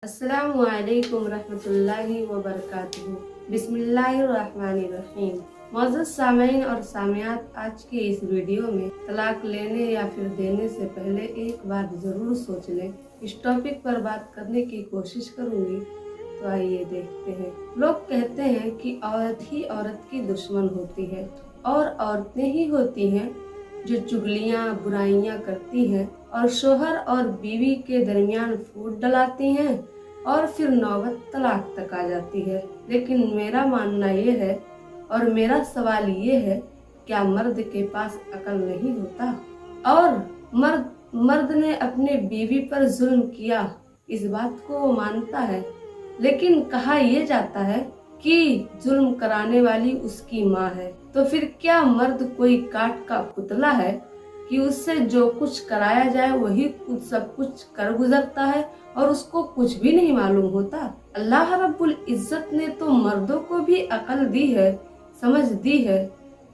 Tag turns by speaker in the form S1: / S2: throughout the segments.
S1: अस्सलामुअलैकुम रहमतुल्लाहि व बरकातुहू। बिस्मिल्लाहिर्रहमानिर्रहीम। मौजूद सामीन और सामियात, आज के इस वीडियो में तलाक लेने या फिर देने से पहले एक बार जरूर सोच लें, इस टॉपिक पर बात करने की कोशिश करूंगी। तो आइए देखते हैं। लोग कहते हैं कि औरत ही औरत की दुश्मन होती है और औरतें ही होती हैं जो चुगलियां बुराइयां करती हैं और शोहर और बीवी के दरमियान फूट डलाती हैं और फिर नौबत तलाक तक आ जाती है। लेकिन मेरा मानना ये है और मेरा सवाल ये है, क्या मर्द के पास अकल नहीं होता? और मर्द ने अपने बीवी पर जुल्म किया, इस बात को वो मानता है, लेकिन कहा यह जाता है कि जुल्म कराने वाली उसकी माँ है। तो फिर क्या मर्द कोई काठ का पुतला है कि उससे जो कुछ कराया जाए वही सब कुछ कर गुजरता है और उसको कुछ भी नहीं मालूम होता? अल्लाह रब्बुल इज्जत ने तो मर्दों को भी अकल दी है, समझ दी है,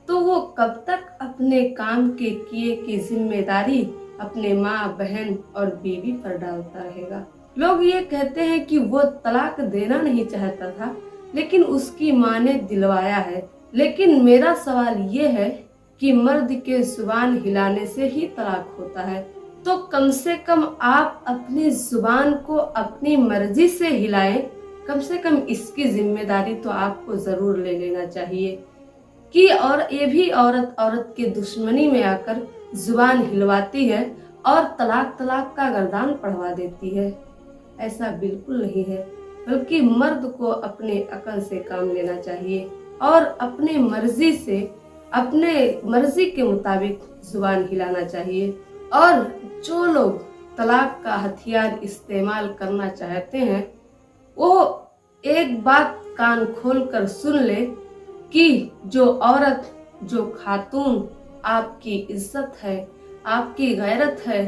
S1: तो वो कब तक अपने काम के किए की जिम्मेदारी अपने माँ, बहन और बीवी पर डालता रहेगा? लोग ये कहते हैं कि वो तलाक देना नहीं चाहता था, लेकिन उसकी माँ ने दिलवाया है। लेकिन मेरा सवाल ये है कि मर्द के जुबान हिलाने से ही तलाक होता है, तो कम से कम आप अपनी जुबान को अपनी मर्जी से हिलाएं। कम से कम इसकी जिम्मेदारी तो आपको जरूर ले लेना चाहिए कि और ये भी औरत के दुश्मनी में आकर जुबान हिलवाती है और तलाक का गर्दान पढ़वा देती है। ऐसा बिल्कुल नहीं है, बल्कि मर्द को अपने अकल से काम लेना चाहिए और अपने मर्जी के मुताबिक जुबान हिलाना चाहिए। और जो लोग तलाक का हथियार इस्तेमाल करना चाहते हैं, वो एक बात कान खोल कर सुन ले कि जो औरत, जो खातून आपकी इज्जत है, आपकी गैरत है,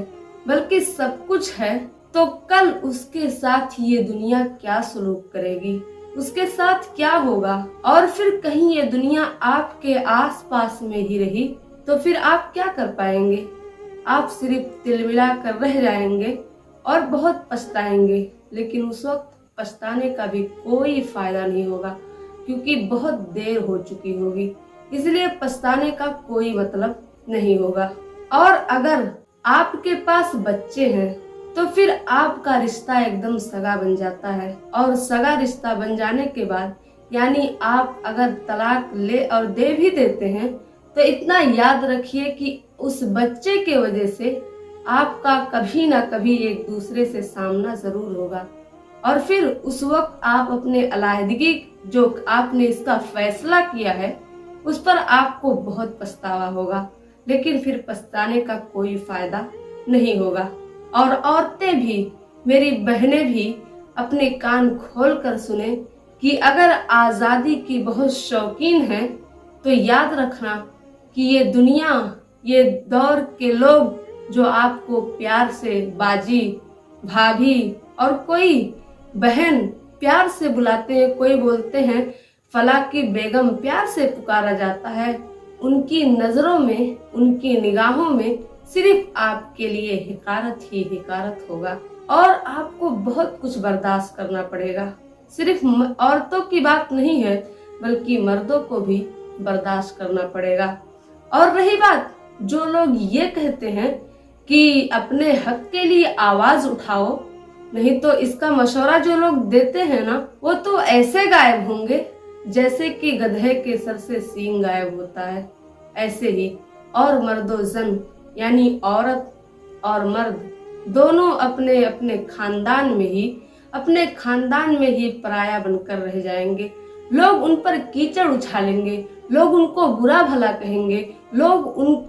S1: बल्कि सब कुछ है, तो कल उसके साथ ये दुनिया क्या सलूक करेगी, उसके साथ क्या होगा? और फिर कहीं ये दुनिया आपके आसपास में ही रही तो फिर आप क्या कर पाएंगे? आप सिर्फ तिलमिला कर रह जाएंगे और बहुत पछताएंगे। लेकिन उस वक्त पछताने का भी कोई फायदा नहीं होगा, क्योंकि बहुत देर हो चुकी होगी। इसलिए पछताने का कोई मतलब नहीं होगा। और अगर आपके पास बच्चे हैं तो फिर आपका रिश्ता एकदम सगा बन जाता है। और सगा रिश्ता बन जाने के बाद, यानी आप अगर तलाक ले और दे भी देते हैं, तो इतना याद रखिए कि उस बच्चे के वजह से आपका कभी ना कभी एक दूसरे से सामना जरूर होगा। और फिर उस वक्त आप अपने अलहदगी, जो आपने इसका फैसला किया है, उस पर आपको बहुत पछतावा होगा। लेकिन फिर पछताने का कोई फायदा नहीं होगा। और औरतें भी, मेरी बहनें भी अपने कान खोल कर सुने कि अगर आजादी की बहुत शौकीन है, तो याद रखना कि ये दुनिया, ये दौर के लोग जो आपको प्यार से बाजी, भाभी और कोई बहन प्यार से बुलाते हैं, कोई बोलते हैं फला की बेगम, प्यार से पुकारा जाता है, उनकी नजरों में, उनकी निगाहों में सिर्फ आपके लिए हिकारत ही हिकारत होगा। और आपको बहुत कुछ बर्दाश्त करना पड़ेगा। सिर्फ औरतों की बात नहीं है, बल्कि मर्दों को भी बर्दाश्त करना पड़ेगा। और रही बात, जो लोग ये कहते हैं कि अपने हक के लिए आवाज उठाओ, नहीं तो इसका मशवरा जो लोग देते हैं ना, वो तो ऐसे गायब होंगे जैसे कि गधे के सर से सींग गायब होता है। ऐसे ही और मर्दो जन, यानी औरत और मर्द दोनों अपने अपने खानदान में ही पराया बनकर रह जाएंगे। लोग उन पर कीचड़ उछालेंगे, लोग उनको बुरा भला कहेंगे, लोग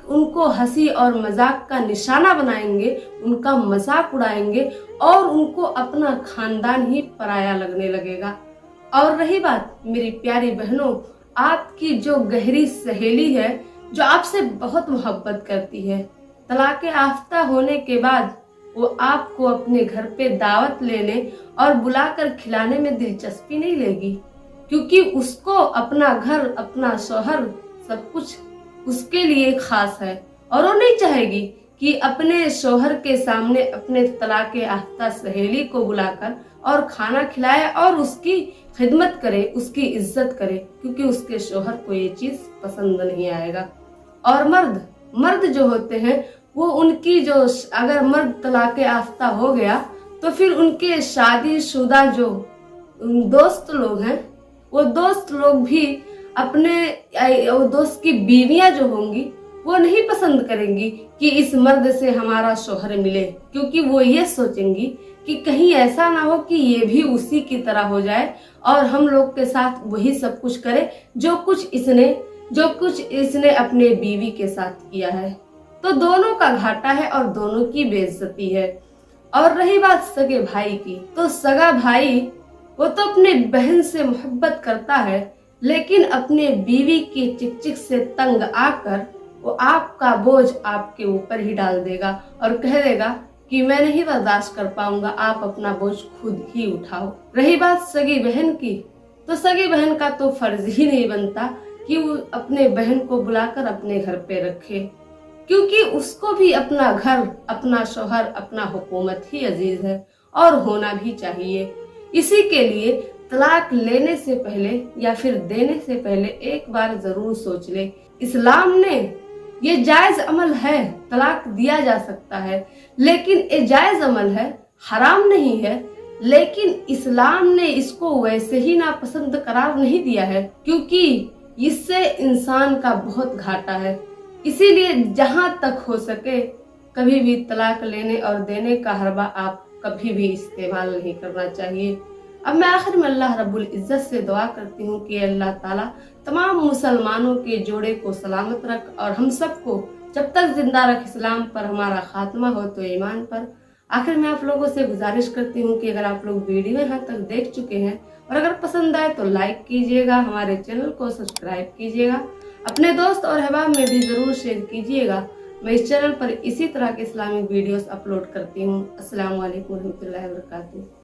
S1: उनको हंसी और मजाक का निशाना बनाएंगे, उनका मजाक उड़ाएंगे और उनको अपना खानदान ही पराया लगने लगेगा। और रही बात मेरी प्यारी बहनों, आपकी जो गहरी सहेली है, जो आपसे बहुत मोहब्बत करती है, तलाक याफ्ता होने के बाद वो आपको अपने घर पे दावत लेने और बुलाकर खिलाने में दिलचस्पी नहीं लेगी, क्योंकि उसको अपना घर, अपना शौहर, सब कुछ उसके लिए खास है। और वो नहीं चाहेगी कि अपने शौहर के सामने अपने तलाक याफ्ता सहेली को बुलाकर اور کھانا کھلائے اور اس کی خدمت کرے، اس کی عزت کرے، کیونکہ اس کے شوہر کو یہ چیز پسند نہیں آئے گا۔ اور مرد جو ہوتے ہیں وہ ان کی جو اگر مرد طلاق یافتہ ہو گیا تو پھر ان کے شادی شدہ جو دوست لوگ ہیں وہ دوست لوگ بھی اپنے دوست کی بیویاں جو ہوں گی وہ نہیں پسند کریں گی کہ اس مرد سے ہمارا شوہر ملے، کیونکہ وہ یہ سوچیں گی کہ کہیں ایسا نہ ہو کہ یہ بھی اسی کی طرح ہو جائے اور ہم لوگ کے ساتھ وہی سب کچھ کرے جو کچھ اس نے اپنے بیوی کے ساتھ کیا ہے۔ تو دونوں کا گھاٹا ہے اور دونوں کی بے عزتی ہے۔ اور رہی بات سگے بھائی کی، تو سگا بھائی وہ تو اپنے بہن سے محبت کرتا ہے، لیکن اپنے بیوی کی چک چک سے تنگ آ کر وہ آپ کا بوجھ آپ کے اوپر ہی ڈال دے گا اور کہہ دے گا کہ میں نہیں برداشت کر پاؤں گا، آپ اپنا بوجھ خود ہی اٹھاؤ۔ رہی بات سگی بہن کی، تو سگی بہن کا تو فرض ہی نہیں بنتا کہ وہ اپنے بہن کو بلا کر اپنے گھر پہ رکھے، کیونکہ اس کو بھی اپنا گھر، اپنا شوہر، اپنا حکومت ہی عزیز ہے اور ہونا بھی چاہیے۔ اسی کے لیے طلاق لینے سے پہلے یا پھر دینے سے پہلے ایک بار ضرور سوچ لے۔ اسلام نے یہ جائز عمل ہے، طلاق دیا جا سکتا ہے، لیکن یہ جائز عمل ہے، حرام نہیں ہے، لیکن اسلام نے اس کو ویسے ہی ناپسند قرار نہیں دیا ہے، کیونکہ اس سے انسان کا بہت گھاٹا ہے۔ اسی لیے جہاں تک ہو سکے کبھی بھی طلاق لینے اور دینے کا حربہ آپ کبھی بھی استعمال نہیں کرنا چاہیے۔ اب میں آخر میں اللہ رب العزت سے دعا کرتی ہوں کہ اللہ تعالیٰ تمام مسلمانوں کے جوڑے کو سلامت رکھ اور ہم سب کو جب تک زندہ رکھ، اسلام پر ہمارا خاتمہ ہو تو ایمان پر۔ آخر میں آپ لوگوں سے گزارش کرتی ہوں کہ اگر آپ لوگ ویڈیو یہاں تک دیکھ چکے ہیں اور اگر پسند آئے تو لائک کیجیے گا، ہمارے چینل کو سبسکرائب کیجیے گا، اپنے دوست اور احباب میں بھی ضرور شیئر کیجیے گا۔ میں اس چینل پر اسی طرح کے اسلامک ویڈیوز اپلوڈ کرتی ہوں۔ السلام علیکم ورحمۃ اللہ وبرکاتہ۔